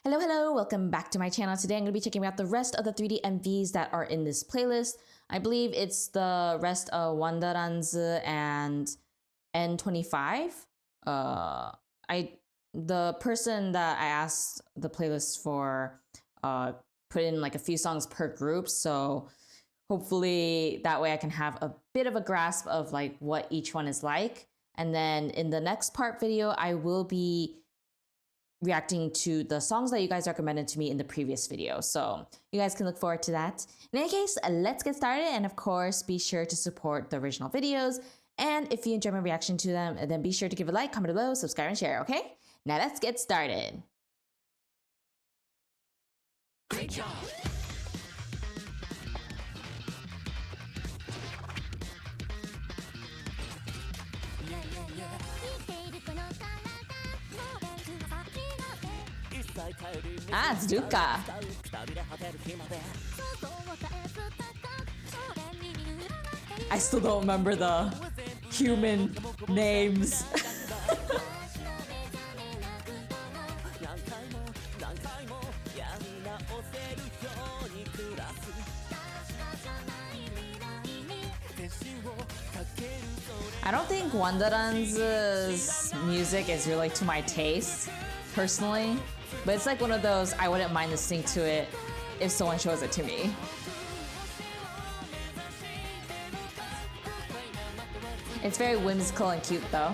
Hello, hello, welcome back to my channel. Today I'm going to be checking out the rest of the 3D MVs that are in this playlist. I believe it's the rest of Wanderans and N25. The person that I asked the playlist for put in like a few songs per group, so hopefully that way I can have a bit of a grasp of like what each one is like. And then in the next part video, I will be reacting to the songs that you guys recommended to me in the previous video. So you guys can look forward to that. In any case, let's get started. And of course, be sure to support the original videos. And if you enjoy my reaction to them, then be sure to give a like, comment below, subscribe, and share, okay? Now let's get started. Great job! Ah, it's Duka. I still don't remember the human names. I don't think Wanderan's music is really to my taste, personally. But it's like one of those, I wouldn't mind listening to it if someone shows it to me. It's very whimsical and cute though.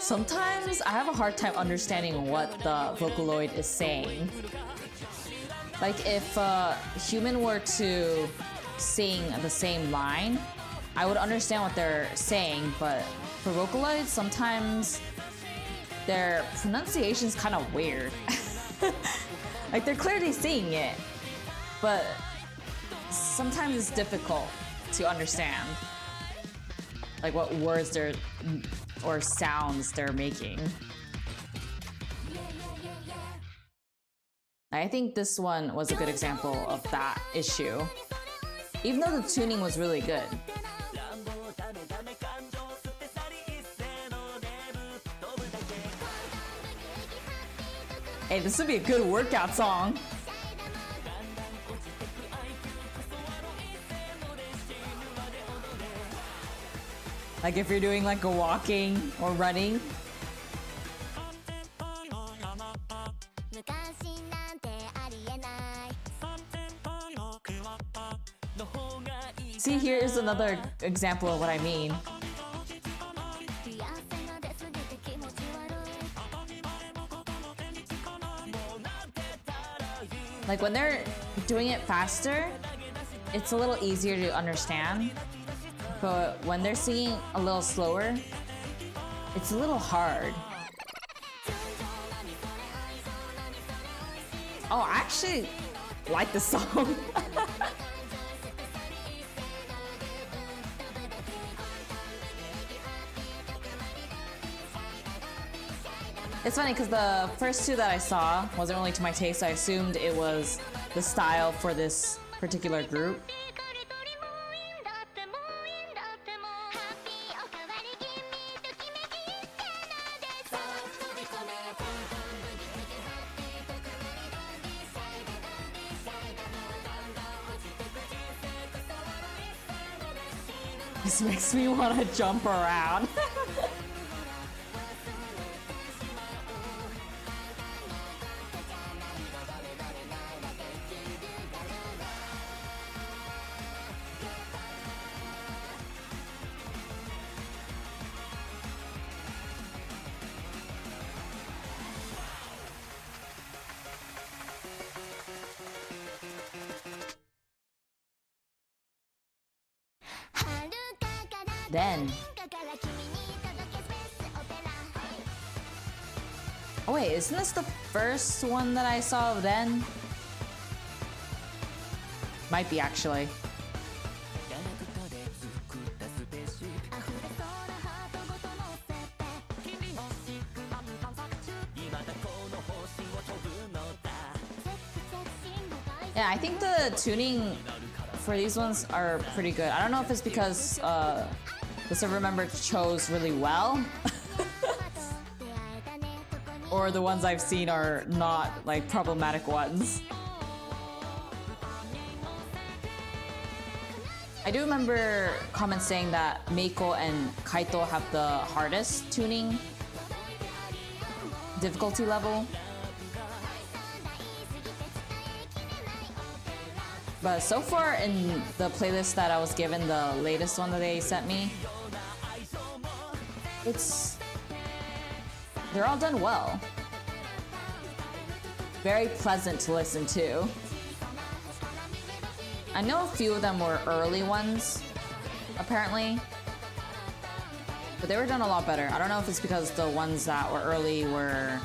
Sometimes I have a hard time understanding what the Vocaloid is saying. Like if a human were to sing the same line, I would understand what they're saying, but for Vocaloid, sometimes their pronunciation's kind of weird. Like they're clearly saying it, but sometimes it's difficult to understand like what words they're or sounds they're making. I think this one was a good example of that issue, even though the tuning was really good. Hey, this would be a good workout song. Like if you're doing like a walking or running. See, here's another example of what I mean. Like when they're doing it faster, it's a little easier to understand. But when they're singing a little slower, it's a little hard. Oh, I actually like the song. It's funny because the first two that I saw wasn't really to my taste, so I assumed it was the style for this particular group. This makes me want to jump around. Then Oh wait, isn't this the first one that I saw of Ren? Might be actually. Yeah, I think the tuning for these ones are pretty good. I don't know if it's because the server member chose really well or the ones I've seen are not like problematic ones. I do remember comments saying that Meiko and Kaito have the hardest tuning difficulty level. But so far in the playlist that I was given, the latest one that they sent me, they're all done well. Very pleasant to listen to. I know a few of them were early ones, apparently, but they were done a lot better. I don't know if it's because the ones that were early were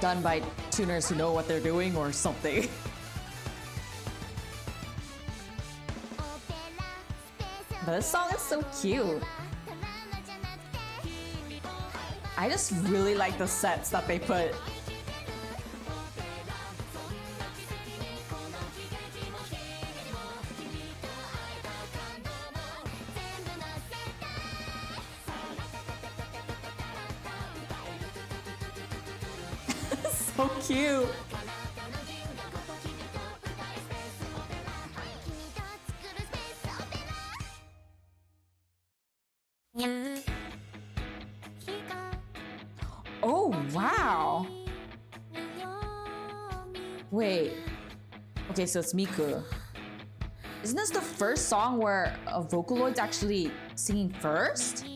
done by tuners who know what they're doing or something. But this song is so cute. I just really like the sets that they put. So cute. Oh, wow. Wait. Okay, so it's Miku. Isn't this the first song where a Vocaloid's actually singing first?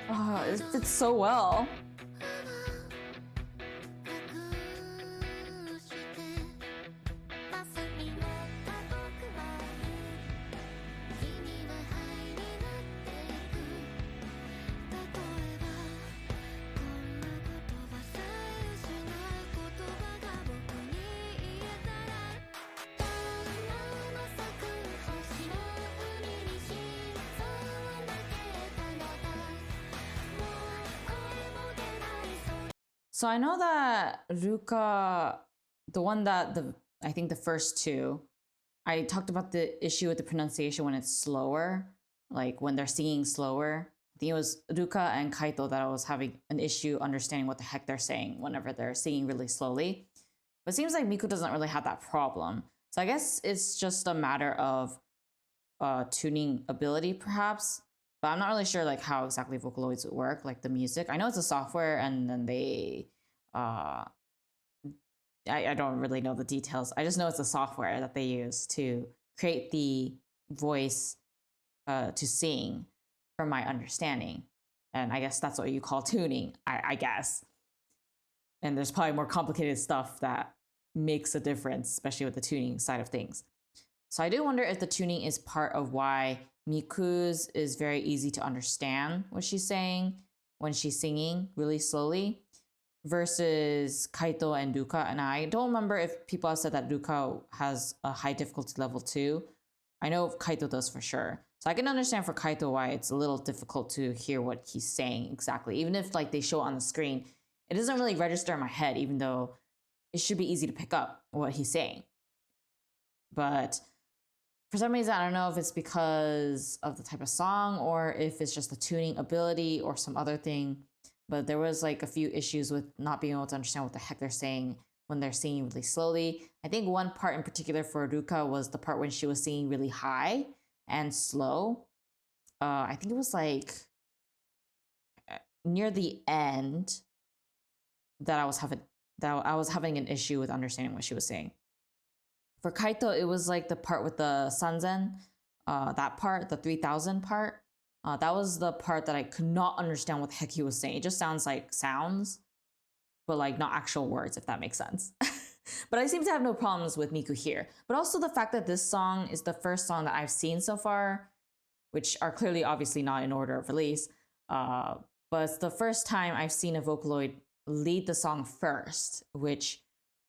Oh, it fits so well. So I know that Ruka, the one that I think the first two, I talked about the issue with the pronunciation when it's slower, like when they're singing slower. I think it was Ruka and Kaito that I was having an issue understanding what the heck they're saying whenever they're singing really slowly. But it seems like Miku doesn't really have that problem. So I guess it's just a matter of tuning ability perhaps. But I'm not really sure like how exactly Vocaloids would work, like the music. I know it's a software and then they, I don't really know the details. I just know it's a software that they use to create the voice to sing from my understanding. And I guess that's what you call tuning, I guess. And there's probably more complicated stuff that makes a difference, especially with the tuning side of things. So I do wonder if the tuning is part of why Miku's is very easy to understand what she's saying when she's singing really slowly versus Kaito and Ruka. And I don't remember if people have said that Ruka has a high difficulty level too. I know Kaito does for sure. So I can understand for Kaito why it's a little difficult to hear what he's saying exactly. Even if like they show it on the screen, it doesn't really register in my head, even though it should be easy to pick up what he's saying. But for some reason, I don't know if it's because of the type of song or if it's just the tuning ability or some other thing. But there was like a few issues with not being able to understand what the heck they're saying when they're singing really slowly. I think one part in particular for Ruka was the part when she was singing really high and slow. I think it was like near the end that I was having an issue with understanding what she was saying. For Kaito, it was like the part with the Sanzen, that part, the 3000 part. That was the part that I could not understand what the heck he was saying. It just sounds like sounds, but like not actual words, if that makes sense. But I seem to have no problems with Miku here. But also the fact that this song is the first song that I've seen so far which are clearly obviously not in order of release. But it's the first time I've seen a Vocaloid lead the song first, which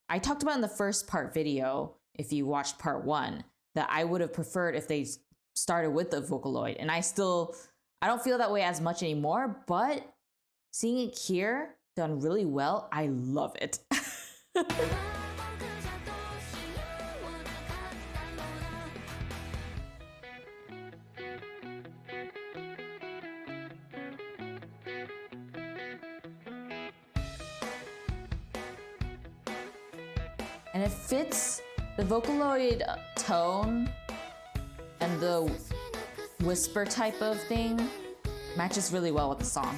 I talked about in the first part video, if you watched part 1, that I would have preferred if they started with the Vocaloid. And I don't feel that way as much anymore, but seeing it here done really well, I love it. And it fits the Vocaloid tone and the whisper type of thing matches really well with the song.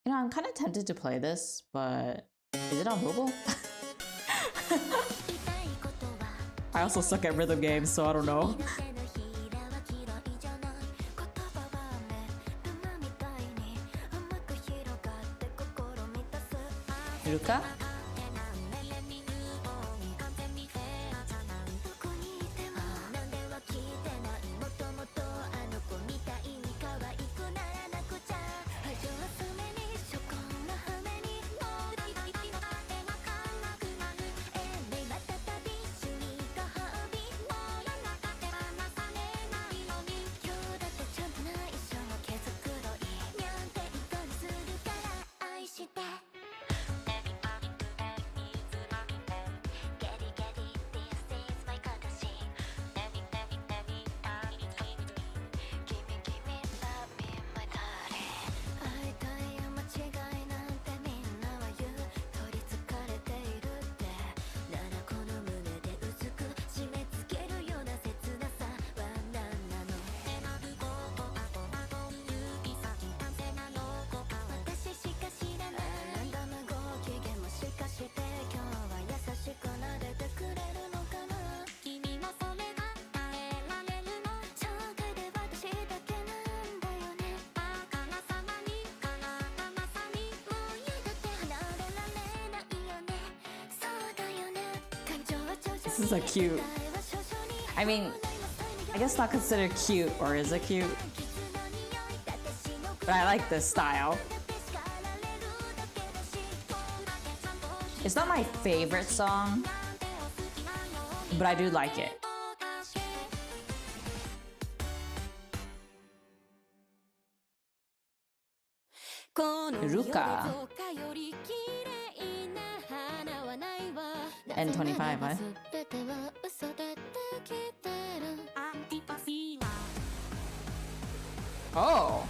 You know, I'm kind of tempted to play this, but is it on mobile? I also suck at rhythm games, so I don't know. Ruka? This is a cute. I mean, I guess not considered cute, or is it cute? But I like this style. It's not my favorite song, but I do like it. Ruka. N25, huh? Oh.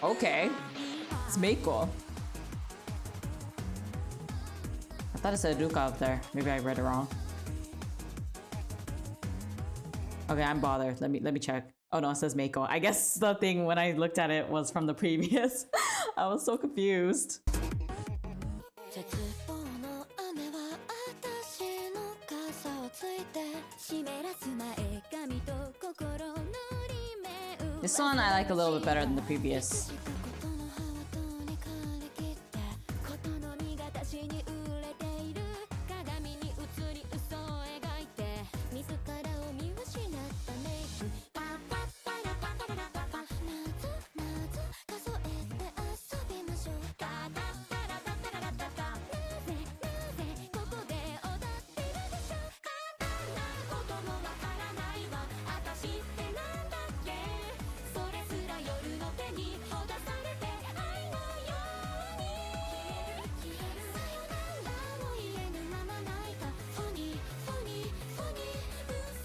Okay. It's Meiko. I thought it said Ruka up there. Maybe I read it wrong. Okay, I'm bothered. Let me check. Oh no, it says Meiko. I guess the thing when I looked at it was from the previous. I was so confused. This one I like a little bit better than the previous.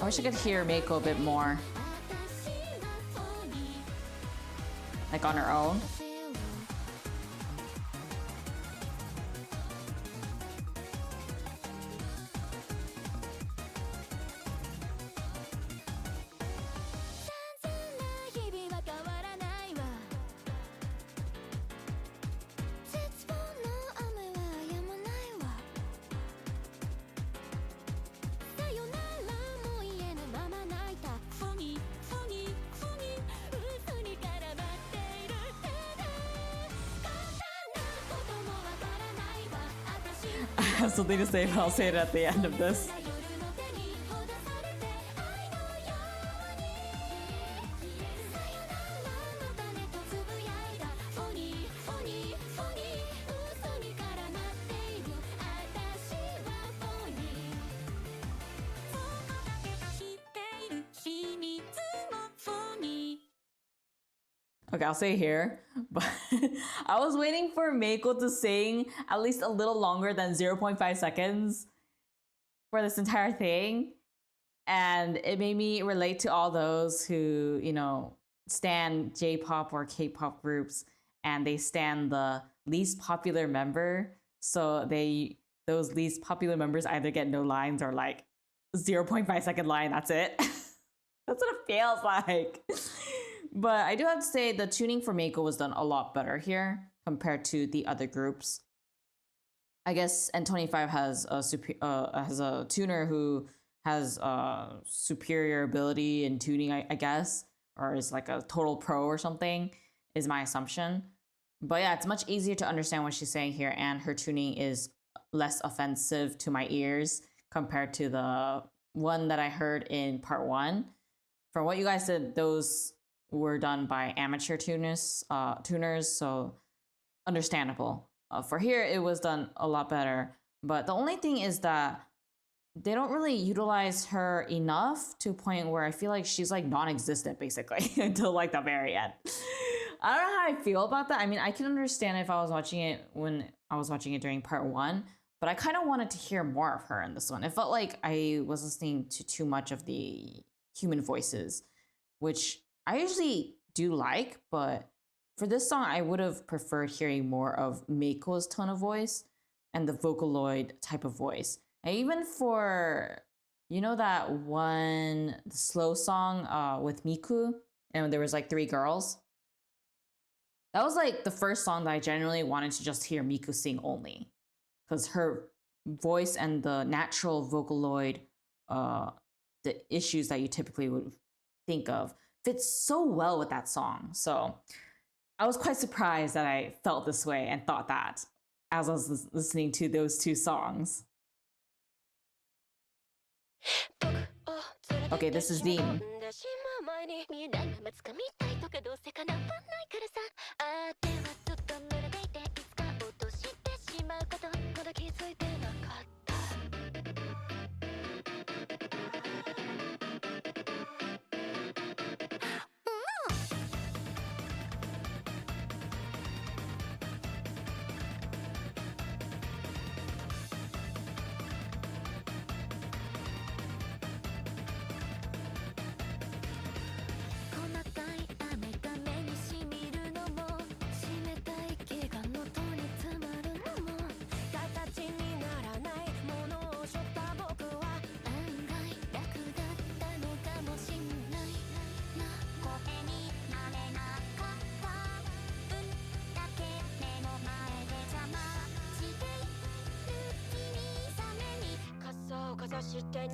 I wish I could hear Meiko a bit more. Like on her own. I have something to say, but I'll say it at the end of this. Okay, I'll say here, but I was waiting for Meiko to sing at least a little longer than 0.5 seconds for this entire thing. And it made me relate to all those who, you know, stan J-pop or K-pop groups and they stan the least popular member. So those least popular members either get no lines or like 0.5 second line, that's it. That's what it feels like. But I do have to say the tuning for Meiko was done a lot better here compared to the other groups. I guess N25 has a tuner who has superior ability in tuning, I guess, or is like a total pro or something, is my assumption. But yeah, it's much easier to understand what she's saying here, and her tuning is less offensive to my ears compared to the one that I heard in part 1. From what you guys said, those were done by amateur tuners, so understandable. For here, it was done a lot better. But the only thing is that they don't really utilize her enough to a point where I feel like she's like non-existent basically until like the very end. I don't know how I feel about that. I mean, I can understand if I was watching it when I was watching it during part 1, but I kind of wanted to hear more of her in this one. It felt like I was listening to too much of the human voices, which I usually do like, but for this song, I would have preferred hearing more of Meiko's tone of voice and the Vocaloid type of voice. And even for, you know, that one slow song with Miku, and there was like 3 girls. That was like the first song that I genuinely wanted to just hear Miku sing only, because her voice and the natural Vocaloid, the issues that you typically would think of, fits so well with that song. So I was quite surprised that I felt this way and thought that as I was listening to those 2 songs. Okay, this is Dean.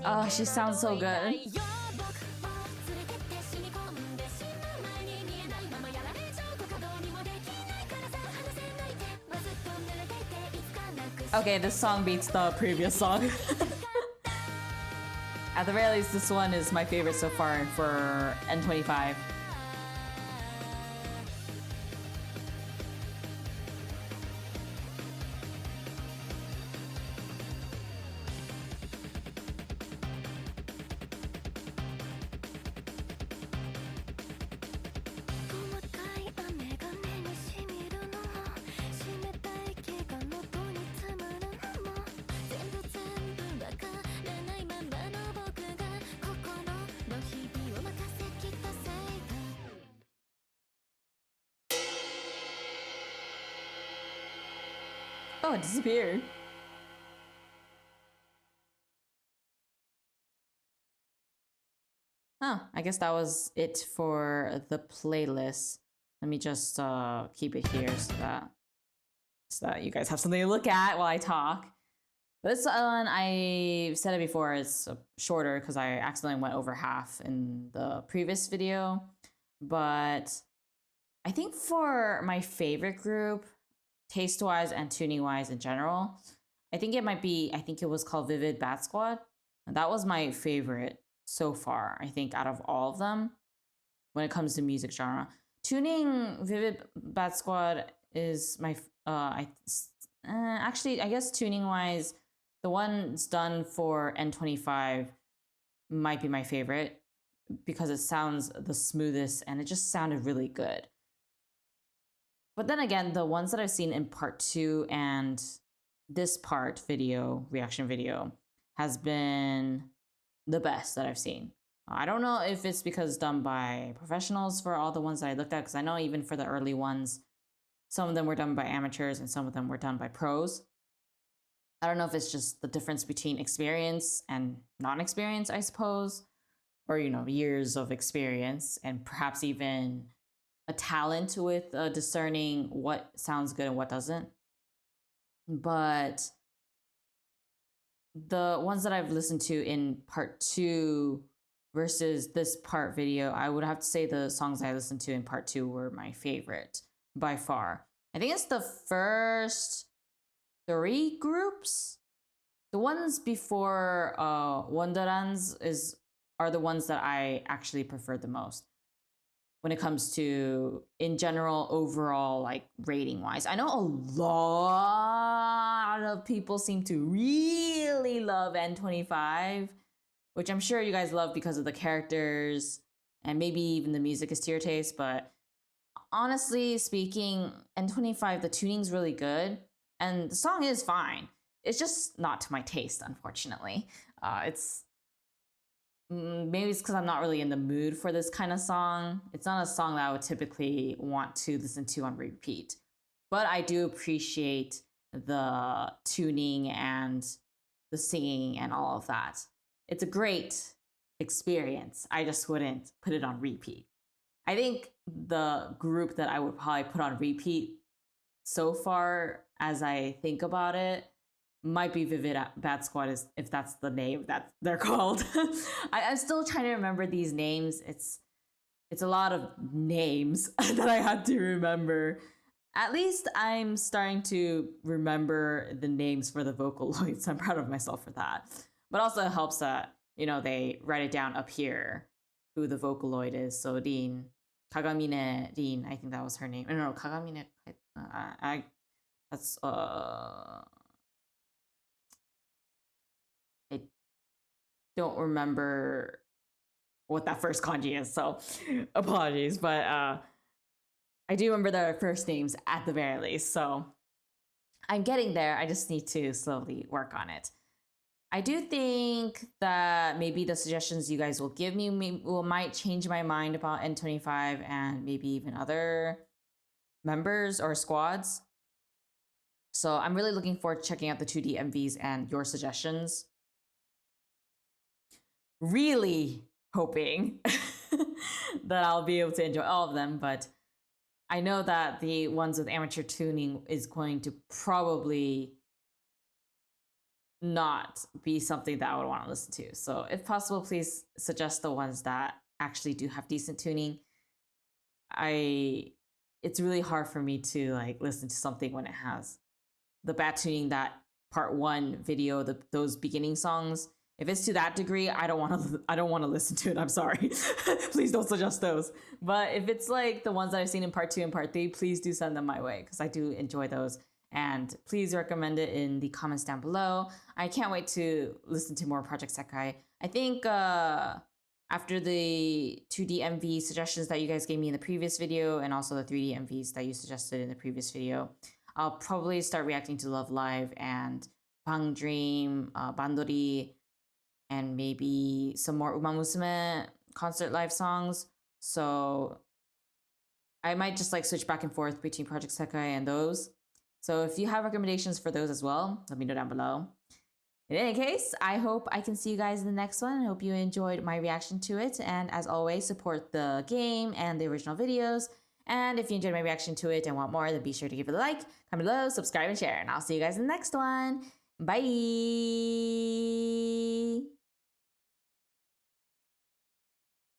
Oh, she sounds so good. Okay, this song beats the previous song. At the very least, this one is my favorite so far for N25. Oh, it disappeared. Oh, I guess that was it for the playlist. Let me just keep it here so that you guys have something to look at while I talk. This one, I said it before, it's shorter because I accidentally went over half in the previous video. But I think for my favorite group, taste-wise and tuning-wise in general, I think it was called Vivid Bat Squad. And that was my favorite so far, I think, out of all of them when it comes to music genre. Tuning Vivid Bat Squad is my, actually, I guess tuning-wise, the ones done for N25 might be my favorite because it sounds the smoothest and it just sounded really good. But then again, the ones that I've seen in part 2 and this part reaction video, has been the best that I've seen. I don't know if it's because it's done by professionals for all the ones that I looked at, because I know even for the early ones, some of them were done by amateurs and some of them were done by pros. I don't know if it's just the difference between experience and non-experience, I suppose, or, years of experience and perhaps even a talent with discerning what sounds good and what doesn't. But the ones that I've listened to in part 2 versus this part video, I would have to say the songs I listened to in part 2 were my favorite by far. I think it's the first 3 groups. The ones before Wonderlands are the ones that I actually prefer the most when it comes to, in general, overall, like, rating wise. I know a lot of people seem to really love N25, which I'm sure you guys love because of the characters and maybe even the music is to your taste. But honestly speaking, N25, the tuning's really good and the song is fine. It's just not to my taste, unfortunately. Maybe it's because I'm not really in the mood for this kind of song. It's not a song that I would typically want to listen to on repeat. But I do appreciate the tuning and the singing and all of that. It's a great experience. I just wouldn't put it on repeat. I think the group that I would probably put on repeat so far, as I think about it, might be Vivid Bat Squad, if that's the name that they're called. I'm still trying to remember these names. It's a lot of names that I had to remember. At least I'm starting to remember the names for the Vocaloids. I'm proud of myself for that. But also it helps that, they write it down up here, who the Vocaloid is. So Rin, Kagamine Rin, I think that was her name. No, Kagamine, that's, I don't remember what that first kanji is, so apologies. But I do remember their first names at the very least, so I'm getting there. I just need to slowly work on it. I do think that maybe the suggestions you guys will give me might change my mind about N25 and maybe even other members or squads. So I'm really looking forward to checking out the 2D MVs and your suggestions. Really hoping that I'll be able to enjoy all of them, but I know that the ones with amateur tuning is going to probably not be something that I would want to listen to. So if possible, please suggest the ones that actually do have decent tuning. It's really hard for me to listen to something when it has the bad tuning, that part 1 video, those beginning songs. If it's to that degree, I don't want to listen to it. I'm sorry. Please don't suggest those. But if it's like the ones that I've seen in part 2 and part 3, please do send them my way because I do enjoy those. And please recommend it in the comments down below. I can't wait to listen to more Project SEKAI. I think after the 2D MV suggestions that you guys gave me in the previous video and also the 3D MVs that you suggested in the previous video, I'll probably start reacting to Love Live and Bang Dream, Bandori, and maybe some more Uma Musume concert live songs. So I might just switch back and forth between Project SEKAI and those. So if you have recommendations for those as well, let me know down below. In any case, I hope I can see you guys in the next one. I hope you enjoyed my reaction to it. And as always, support the game and the original videos. And if you enjoyed my reaction to it and want more, then be sure to give it a like, comment below, subscribe, and share. And I'll see you guys in the next one. Bye.